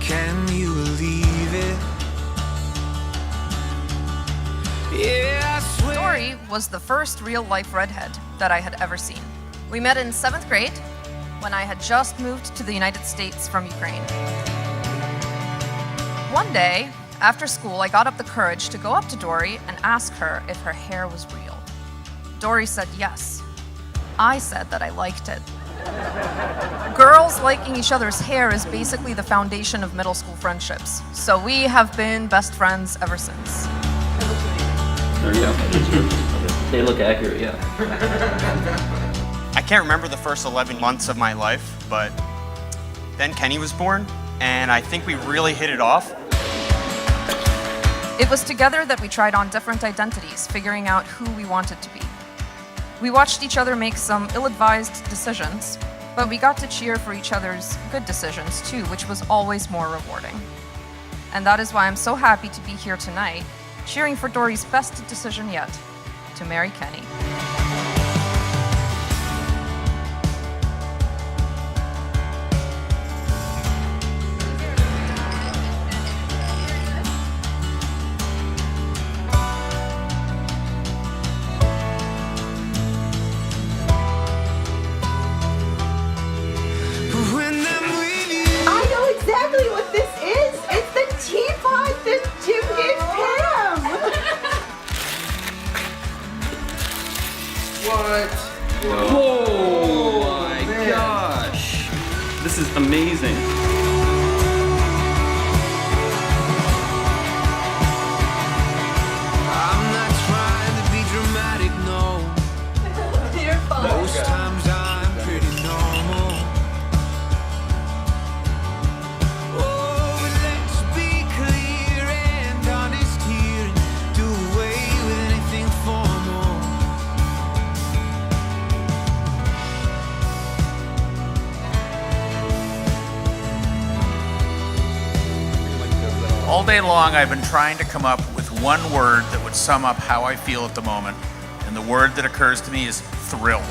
Can you believe it? Yeah, I swear. Dori was the first real-life redhead that I had ever seen. We met in 7th grade when I had just moved to the United States from Ukraine. One day, after school, I got up the courage to go up to Dori and ask her if her hair was real. Dori said yes. I said that I liked it. Girls liking each other's hair is basically the foundation of middle school friendships, so we have been best friends ever since. There you go. They look accurate, yeah. I can't remember the first 11 months of my life, but then Kenny was born, and I think we really hit it off. It was together that we tried on different identities, figuring out who we wanted to be. We watched each other make some ill-advised decisions, but we got to cheer for each other's good decisions too, which was always more rewarding. And that is why I'm so happy to be here tonight, cheering for Dori's best decision yet, to marry Kenny. Exactly what this is. It's the teapot that Jim gave Pam. What? Oh my man. gosh. This is amazing. I'm not trying to be dramatic, no. You're fine. Most times I'm pretty normal. Oh, but let's be clear and honest here and do away with anything formal. All day long, I've been trying to come up with one word that would sum up how I feel at the moment, and the word that occurs to me is thrill.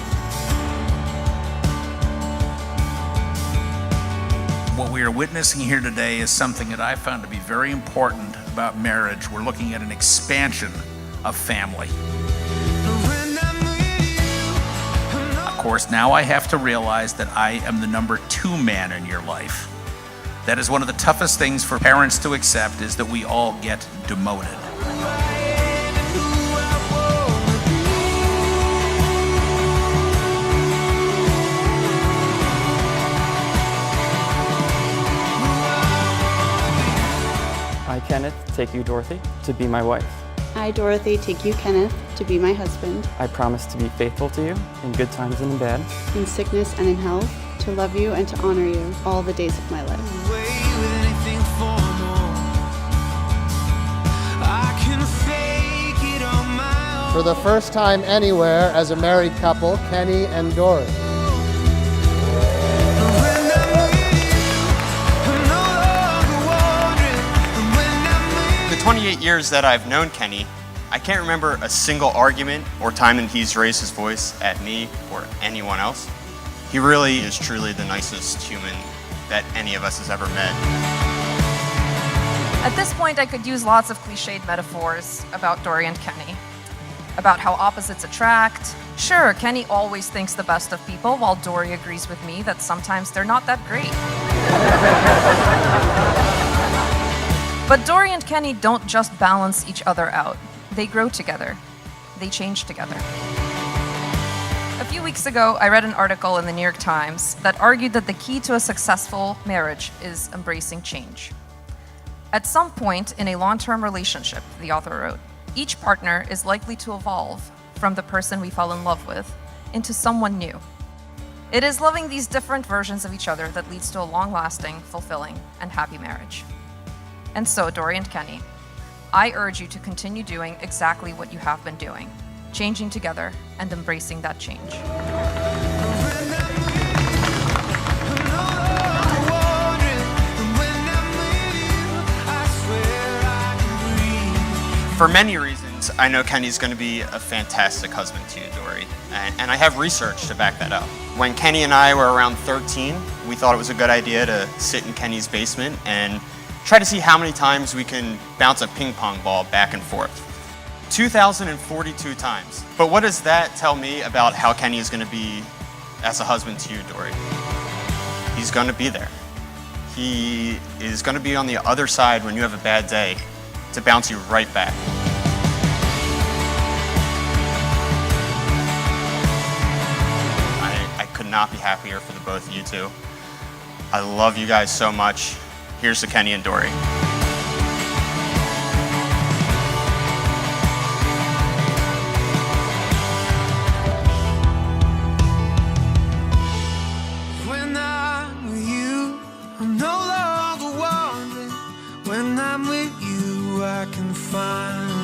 What we are witnessing here today is something that I found to be very important about marriage. We're looking at an expansion of family. Of course, now I have to realize that I am the number 2 man in your life. That is one of the toughest things for parents to accept, is that we all get demoted. I, Kenneth, take you, Dorothy, to be my wife. I, Dorothy, take you, Kenneth, to be my husband. I promise to be faithful to you in good times and in bad. In sickness and in health, to love you and to honor you all the days of my life. For the first time anywhere as a married couple, Kenny and Dori. The 28 years that I've known Kenny, I can't remember a single argument or time that he's raised his voice at me or anyone else. He really is truly the nicest human that any of us has ever met. At this point, I could use lots of cliched metaphors about Dori and Kenny, about how opposites attract. Sure, Kenny always thinks the best of people, while Dori agrees with me that sometimes they're not that great. But Dori and Kenny don't just balance each other out. They grow together. They change together. A few weeks ago, I read an article in the New York Times that argued that the key to a successful marriage is embracing change. At some point in a long-term relationship, the author wrote, each partner is likely to evolve from the person we fell in love with into someone new. It is loving these different versions of each other that leads to a long-lasting, fulfilling, and happy marriage. And so, Dori and Kenny, I urge you to continue doing exactly what you have been doing, changing together and embracing that change. For many reasons, But I know Kenny's going to be a fantastic husband to you, Dori. And I have research to back that up. When Kenny and I were around 13, we thought it was a good idea to sit in Kenny's basement and try to see how many times we can bounce a ping pong ball back and forth. 2,042 times. But what does that tell me about how Kenny is going to be as a husband to you, Dori? He's going to be there. He is going to be on the other side when you have a bad day to bounce you right back. I could not be happier for the both of you two. I love you guys so much. Here's to Kenny and Dori. When I'm with you, I'm no longer wandering. When I'm with you, I can find